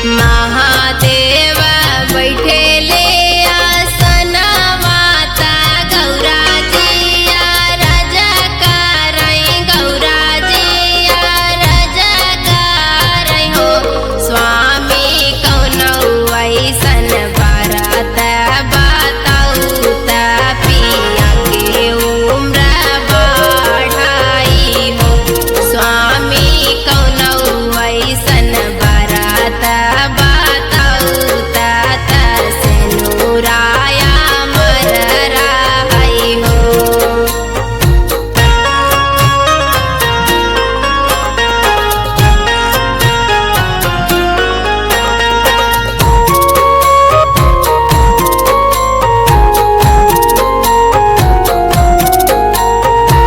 महादेव बैठेले आसन माता गौरा जिया राजा करई गौरा जिया राजा करई हो स्वामी कौनो ऐसन बरत बताऊ त पिया के उम्र बढ़ाई हो स्वामी कौनो ऐसन बरत बताऊ त सेनुराया मर रहई हो।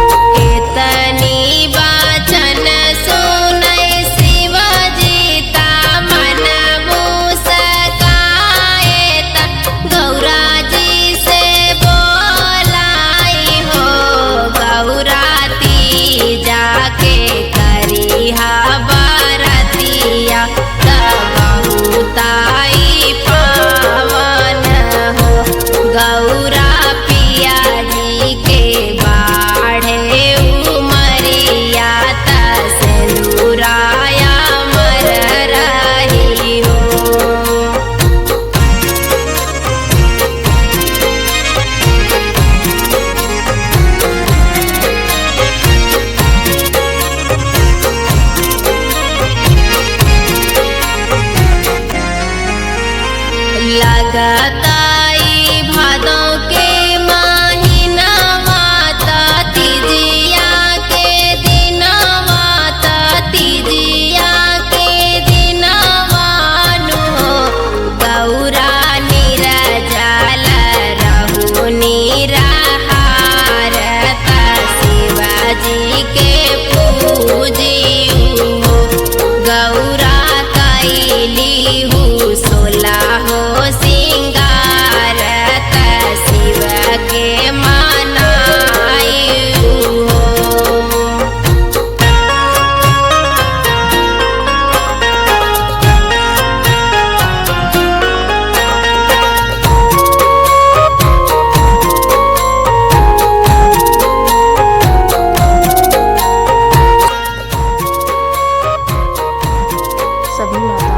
केतनी वचन सुनै शिवजी ता मन मुस्काए त गौरा जी से बोलाई हो गौराती जाके करिहा बरतिया त बहुताई पावन हो गौरा पिया जी के बाढ़े उमरिया त सेनुराया मर रही हो। लगताई भादों के महीनावा त तीजिया के दिनवा त तीजिया के दिनवा नु गौरा निरजल रहु निराहार त शिवजी के पूजी हो गौरा कैली हूँ सोला हो सिंगार त शिव के मनाई हो। सभी माता